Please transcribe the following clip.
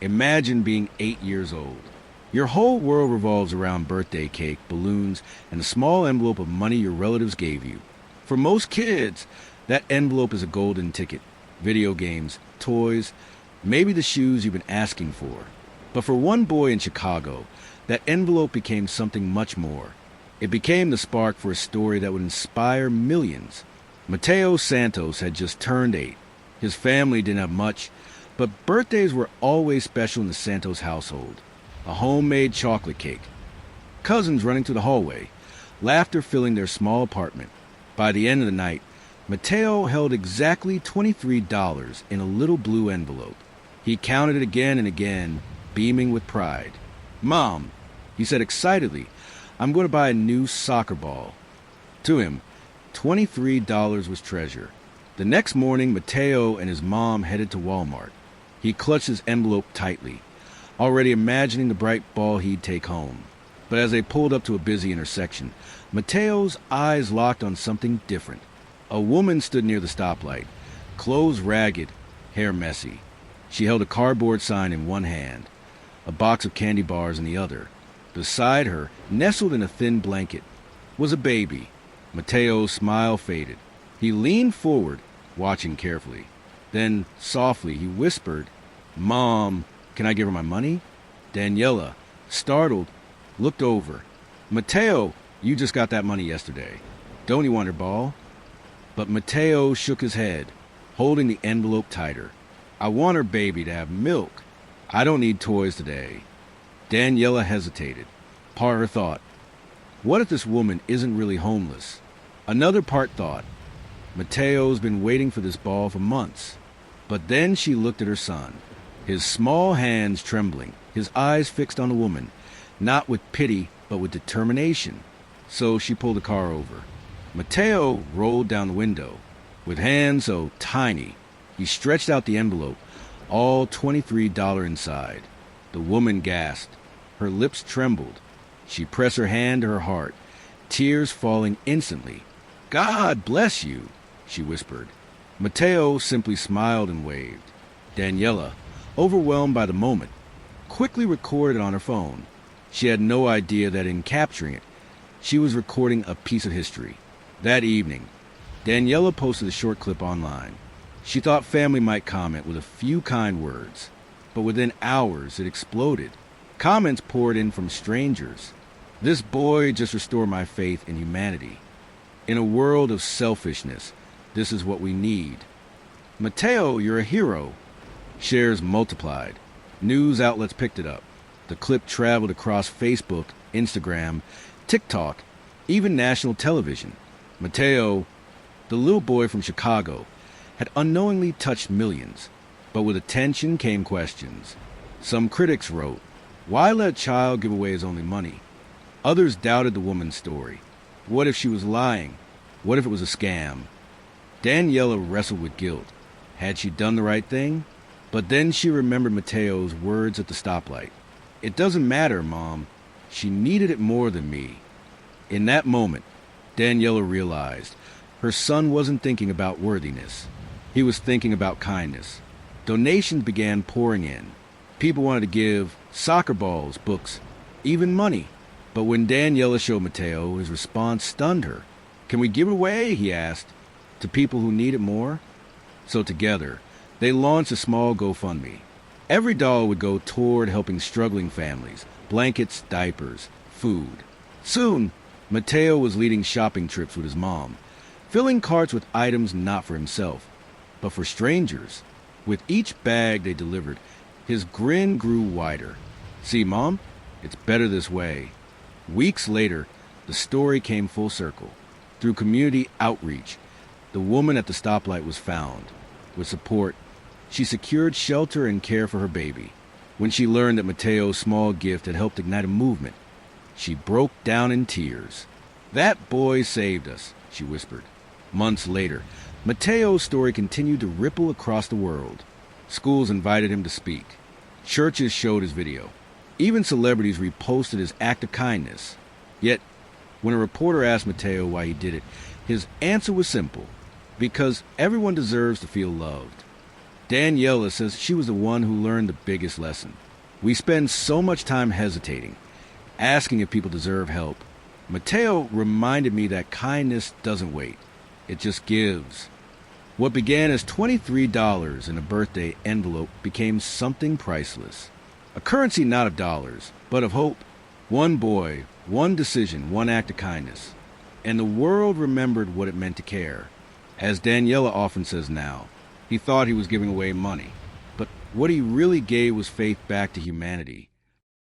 Imagine being 8 years old. Your whole world revolves around birthday cake, balloons, and a small envelope of money your relatives gave you. For most kids, that envelope is a golden ticket. Video games, toys, maybe the shoes you've been asking for. But for one boy in Chicago, that envelope became something much more. It became the spark for a story that would inspire millions. Mateo Santos had just turned 8. His family didn't have much, but birthdays were always special in the Santos household. A homemade chocolate cake, cousins running through the hallway, laughter filling their small apartment. By the end of the night, Mateo held exactly $23 in a little blue envelope. He counted it again and again, beaming with pride. "Mom," he said excitedly, "I'm going to buy a new soccer ball." To him, $23 was treasure. The next morning, Mateo and his mom headed to Walmart. He clutched his envelope tightly, already imagining the bright ball he'd take home. But as they pulled up to a busy intersection, Mateo's eyes locked on something different. A woman stood near the stoplight, clothes ragged, hair messy. She held a cardboard sign in one hand, a box of candy bars in the other. Beside her, nestled in a thin blanket, was a baby. Mateo's smile faded. He leaned forward, watching carefully. Then, softly, he whispered, "Mom, can I give her my money?" Daniela, startled, looked over. "Mateo, you just got that money yesterday. Don't you want her ball?" But Mateo shook his head, holding the envelope tighter. "I want her baby to have milk. I don't need toys today." Daniela hesitated. Part of her thought, what if this woman isn't really homeless? Another part thought, Mateo's been waiting for this ball for months. But then she looked at her son, his small hands trembling, his eyes fixed on the woman, not with pity, but with determination. So she pulled the car over. Mateo rolled down the window. With hands so tiny, he stretched out the envelope, all $23 inside. The woman gasped. Her lips trembled. She pressed her hand to her heart, tears falling instantly. "God bless you," she whispered. Mateo simply smiled and waved. Daniela, overwhelmed by the moment, quickly recorded on her phone. She had no idea that in capturing it, she was recording a piece of history. That evening, Daniela posted a short clip online. She thought family might comment with a few kind words, but within hours it exploded. Comments poured in from strangers. "This boy just restored my faith in humanity. In a world of selfishness, this is what we need. Mateo, you're a hero." Shares multiplied. News outlets picked it up. The clip traveled across Facebook, Instagram, TikTok, even national television. Mateo, the little boy from Chicago, had unknowingly touched millions. But with attention came questions. Some critics wrote, "Why let a child give away his only money?" Others doubted the woman's story. What if she was lying? What if it was a scam? Daniela wrestled with guilt. Had she done the right thing? But then she remembered Mateo's words at the stoplight. "It doesn't matter, Mom. She needed it more than me." In that moment, Daniela realized her son wasn't thinking about worthiness. He was thinking about kindness. Donations began pouring in. People wanted to give soccer balls, books, even money. But when Daniela showed Mateo, his response stunned her. "Can we give it away?" he asked, "to people who need it more?" So together, they launched a small GoFundMe. Every dollar would go toward helping struggling families, blankets, diapers, food. Soon, Mateo was leading shopping trips with his mom, filling carts with items not for himself, but for strangers. With each bag they delivered, his grin grew wider. "See, Mom, it's better this way." Weeks later, the story came full circle. Through community outreach, the woman at the stoplight was found. With support, she secured shelter and care for her baby. When she learned that Mateo's small gift had helped ignite a movement, she broke down in tears. "That boy saved us," she whispered. Months later, Mateo's story continued to ripple across the world. Schools invited him to speak. Churches showed his video. Even celebrities reposted his act of kindness. Yet, when a reporter asked Mateo why he did it, his answer was simple: because everyone deserves to feel loved. Daniela says she was the one who learned the biggest lesson. We spend so much time hesitating, asking if people deserve help. Mateo reminded me that kindness doesn't wait. It just gives. What began as $23 in a birthday envelope became something priceless. A currency not of dollars, but of hope. One boy, one decision, one act of kindness. And the world remembered what it meant to care. As Daniela often says now, he thought he was giving away money. But what he really gave was faith back to humanity.